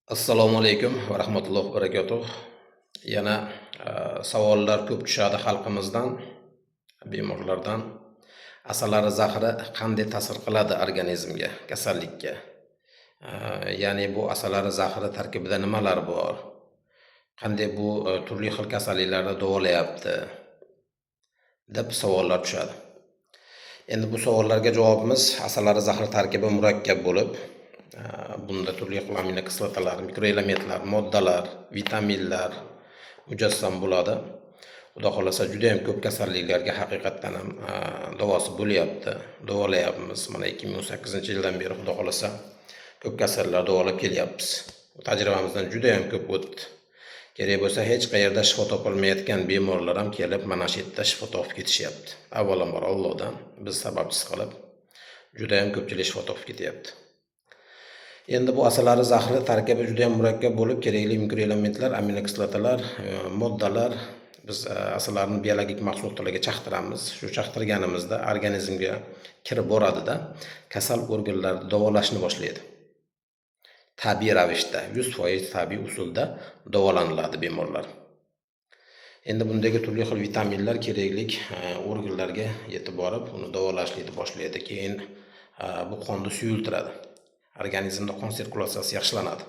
Assalomu alaykum va rahmatullohi va barakatuh. Yana savollar ko'p tushadi xalqimizdan, bemorlardan. Asalari zahri qanday ta'sir qiladi organizmga, kasallikka? Ya'ni bu asalari zahri tarkibida nimalar bor? Qanday bu turli xil kasalliklarni davolayapti? deb savollar tushadi. Endi bu savollarga javobimiz asalari zahri tarkibi murakkab bo'lib, bunda turli xil aminokislotalar, mikroelementlar, moddalar, vitaminlar mujassam bo'ladi. Xudo xolasa juda ham ko'p kasalliklarga haqiqatdan ham davosi bo'lyapti. Davolayapmiz. Mana 2018-yildan beri xudo xolasa ko'p kasallar davolab kelyapmiz. Tajribamizdan juda ham ko'p o'tdi. Kerak bo'lsa hech qayerda shifo topilmayotgan bemorlar ham kelib mana shu yerda shifo topib ketishyapti. Avvalambor Allohdan biz sababchisi qilib juda ham ko'pchilik shifo topib ketyapti. Endi bu asalari zahri tarkibi juda ham murakkab bo'lib, kerakli mikroelementlar, aminokislotalar, moddalar biz asallarni biologik mahsulotlarga chaqtiramiz. Shu chaqtirganimizda organizmga kirib boradida kasal organlarni davolashni boshlaydi. Tabiiy ravishda, 100% tabiiy usulda davolaniladi bemorlar. Endi bundagi turli xil vitaminlar kerakli organlarga yetib borib, uni davolashni boshlaydi. Keyin bu qonni suyultiradi. Organizmda qon sirkulyatsiyasi yaxshilanadi.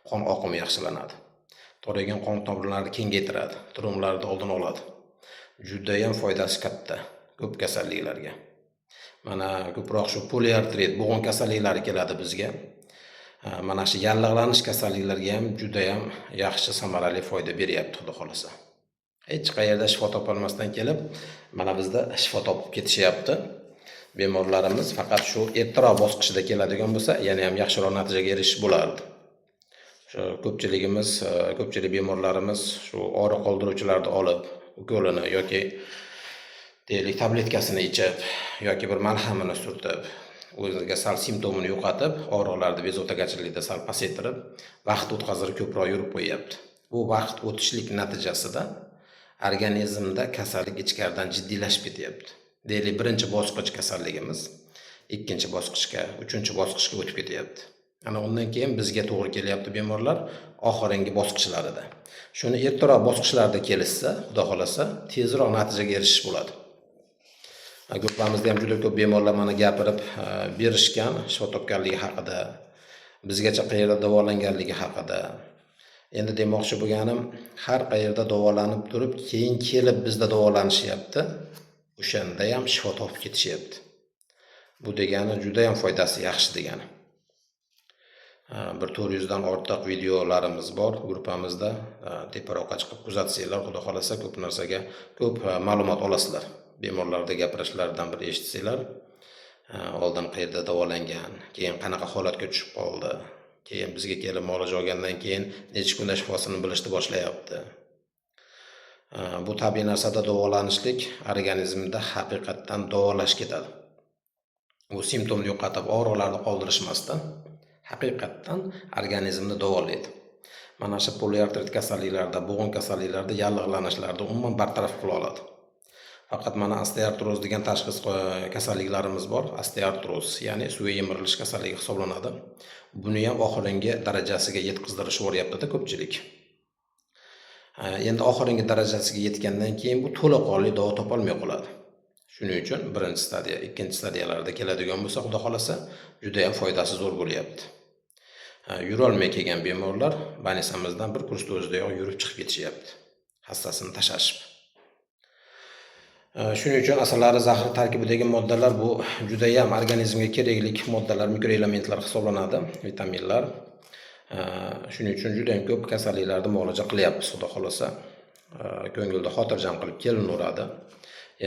Qon oqimi yaxshilanadi. Toraygan qon tomirlarini kengaytiradi, tromblarni oldini oladi. Juda ham foydasi katta ko'p kasalliklarga. Mana ko'proq shu poliartrit, bo'g'in kasalliklari keladi bizga. Mana shu yallig'lanish kasalliklariga ham juda ham yaxshi samarali foyda beryapti, xudo xolasa. Hech qayerda shifo topolmasdan kelib, mana bizda shifo topib ketishyapti. Bemorlarimiz faqat shu ertaroq bosqichida keladigan bo'lsa, yana ham yaxshiroq natijaga erishish bo'lardi. Shu ko'pchilik bemorlarimiz shu og'riq qoldiruvchilarni olib, ukolini yoki deylik tabletkasini ichib yoki bir malhamini surtib, o'ziga sal simptomini yo'qotib, og'riqlarni bezovtagachilikda sal pasaytirib, vaqt o'tkazib ko'proq yurib qo'yapti. Bu vaqt o'tishlik natijasida organizmda kasallik ichkaridan jiddiylashib ketyapti. Deylik, birinchi bosqich kasalligimiz ikkinchi bosqichga, uchinchi bosqichga o'tib ketyapti. Ana undan keyin bizga to'g'ri kelyapti bemorlar oxirgi bosqichlarida. Shuni ertaroq bosqichlarda kelishsa, xudo xolasa, tezroq natijaga erishish bo'ladi. Guruhimizda ham juda ko'p bemorlar mana gapirib berishgan shifo topganligi haqida, bizgacha qayerda davolanganligi haqida. Endi demoqchi bo'lganim, har qayerda davolanib turib, keyin kelib bizda davolanishyapti. O'shanda ham shifo topib ketishyapti. Bu degani juda ham foydasi yaxshi degani. Bir 400 dan ortiq videolarimiz bor guruhimizda. Teparoqqa chiqib kuzatsanglar, xudo xolasa ko'p narsaga ko'p ma'lumot olasizlar. Bemorlarda gapirishlaridan bir eshitsanglar, oldin qayerda davolangan, keyin qanaqa holatga tushib qoldi, keyin bizga kelib muolaja olgandan keyin necha kunda shifosini bilishni boshlayapti. Bu tabiiy narsada davolanishlik organizmda haqiqatdan davolash ketadi. Bu simptomni yo'qotib, og'riqlarni qoldirishmasdan haqiqatdan organizmni davolaydi. Mana shu poliartrit kasalliklarda, bo'g'in kasalliklarda, yallig'lanishlarda umuman bartaraf qila oladi. Faqat mana osteoartroz degan tashxis kasalliklarimiz bor. Osteoartroz, ya'ni suvi yemirilish kasalligi hisoblanadi. Buni ham oxirgi darajasiga yetkazdirishib o'ryapti-da ko'pchilik. Endi oxirgi darajasiga yetgandan keyin bu to'laqonli davo topolmay qoladi. Shuning uchun birinchi stadiya, ikkinchi stadiyalarda keladigan bo'lsa, xudo xolasa, juda ham foydasi zo'r bo'lyapti. Yura olmay kelgan bemorlar banisamizdan bir kursda o'zidayoq yurib chiqib ketishyapti. Hassasini tashashib. Shuning uchun asalari zahri tarkibidagi moddalar bu juda ham organizmga kerakli moddalar, mikroelementlar hisoblanadi, vitaminlar. Shuning uchun juda ham ko'p kasalliklarni muolaja qilyapmiz, xudo xolasa. Ko'ngilda xotirjam qilib kelinaveradi.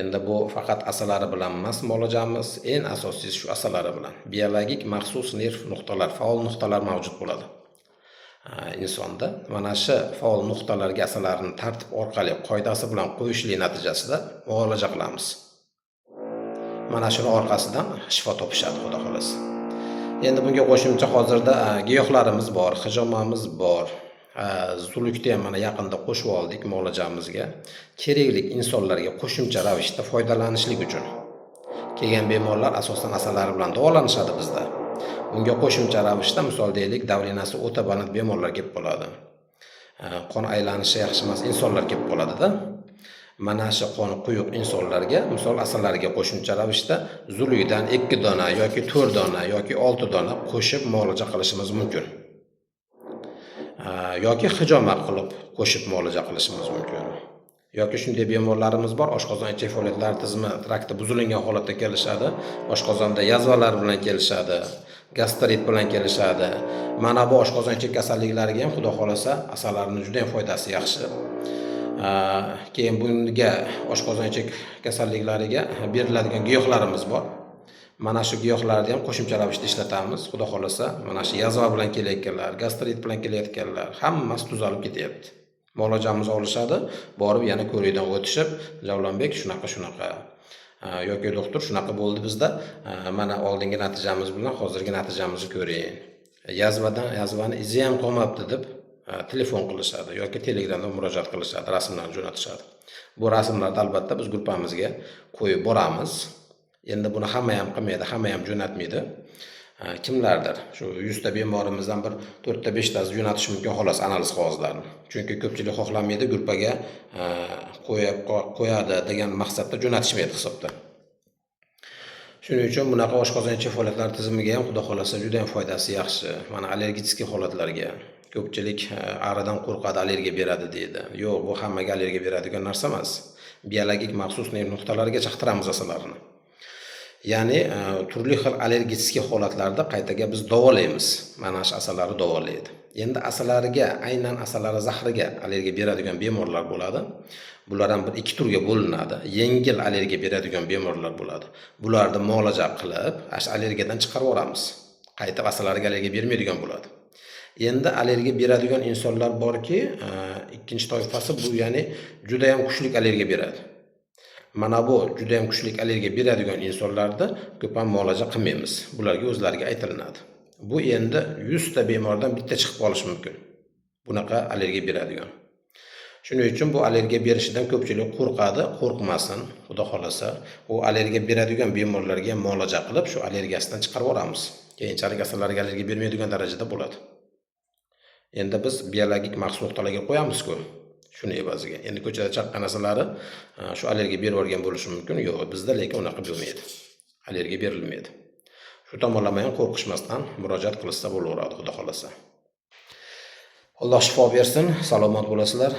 Endi bu faqat asalari bilan emas muolajamiz, eng asosiysi shu asalari bilan. Biologik maxsus nerv nuqtalar, faol nuqtalar mavjud bo'ladi. Insonda mana shu faol nuqtalarga asallarni tartib orqali qoidasi bilan qo'yishlik natijasida muolaja qilamiz. Mana shuning orqasidan shifo topishadi, xudo xolasa. Endi bunga qo'shimcha hozirda giyohlarimiz bor, hijomamiz bor. Zulukda ham mana yaqinda qo'shib oldik muolajamizga. Kerakli insonlarga qo'shimcha ravishda foydalanishlik uchun. Kelgan bemorlar asosan asalari bilan davolanishadi bizda. Bunga qo'shimcha ravishda misol deylik, davrinasi o'ta baland bemorlar kelib qoladi. Qon aylanishi yaxshi emas insonlar kelib qoladida. Mana shu qoni quyuq insonlarga, misol asalariga qo'shimcha ravishda zuluydan 2 dona yoki 4 dona yoki 6 dona qo'shib muolaja qilishimiz mumkin. Yoki hijomat qilib qo'shib muolaja qilishimiz mumkin. Yoki shunday bemorlarimiz bor, oshqozon ichak faoliyatlari tizimi trakti buzilgan holatda kelishadi, oshqozonda yazvalar bilan kelishadi, gastrit bilan kelishadi. Mana bu oshqozon ichak kasalliklariga ham xudo xolasa asalarining juda ham foydasi yaxshi. Keyin bunga oshqozon ichak kasalliklariga beriladigan giyohlarimiz bor. Mana shu giyohlarni ham qo'shimcha ravishda ishlatamiz. Xudo xolasa mana shu yazva bilan kelayotganlar, gastrit bilan kelayotganlar hammasi tuzalib ketyapti. Muolajamizni olishadi, borib yana ko'rikdan o'tishib, Javlonbek shunaqa yoki doktor shunaqa bo'ldi bizda, mana oldingi natijamiz bilan hozirgi natijamizni ko'ring. Yazvani izi ham qolmabdi deb telefon qilishadi yoki Telegramda murojaat qilishadi, rasmlarni jo'natishadi. Bu rasmlarni albatta biz guruhimizga qo'yib boramiz. Endi buni hamma ham qilmaydi, hamma ham jo'natmaydi. Kimlardir shu 100 ta bemorimizdan bir 4 ta 5 tasi jo'natish mumkin xolos analiz qog'ozlarini. Chunki ko'pchilik xohlamaydi guruhga qo'yadi degan maqsadda jo'natishmaydi hisobda. Shuning uchun bunaqa oshqozon ichak faoliyatlari tizimiga ham xudo xolasa juda ham foydasi yaxshi. Mana allergik holatlarga ko'pchilik aridan qo'rqadi, allergiya beradi deydi. Yo'q, bu hammaga allergiya beradigan narsa emas. Biologik maxsus nerv nuqtalariga chaqtiramiz asallarni. Ya'ni turli xil allergik holatlarda qaytaga biz davolaymiz. Mana shu asallarni davolaydi. Endi asalariga, aynan asalari zahriga allergiya beradigan bemorlar bo'ladi. Bular ham bir ikki turga bo'linadi. Yengil allergiya beradigan bemorlar bo'ladi. Bularni muolaja qilib, shu allergiyadan chiqarib yuboramiz. Qayta asalariga allergiya bermaydigan bo'ladi. Endi allergiya beradigan insonlar borki, ikkinchi toifasi bu, ya'ni juda ham kuchli allergiya beradi. Mana bu juda ham kuchli allergiya beradigan insonlarda ko'p ham muolaja qilmaymiz. Bularga o'zlariga aytilinadi. Bu endi 100 ta bemordan bitta chiqib qolishi mumkin. Bunaqa allergiya beradigan. Shuning uchun bu allergiya berishidan ko'pchilik qo'rqadi, qo'rqmasin. Xudo xolasa, u allergiya beradigan bemorlarga muolaja qilib, shu allergiyasidan chiqarib yuboramiz. Keyinchalik asalariga allergiya bermaydigan darajada bo'ladi. Endi biz biologik maxsus nuqtalarga qo'yamiz-ku. Shuni evaziga. Endi ko'chada chaqqan narsalari shu allergiya berib yuborgan bo'lishi mumkin. Yo'q, bizda lekin unaqa bo'lmaydi. Allergiya berilmaydi. Shu tomonlama ham qo'rqishmasdan murojaat qilsa bo'laveradi, xudo xolasa. Alloh shifo bersin, salomat bo'lasizlar.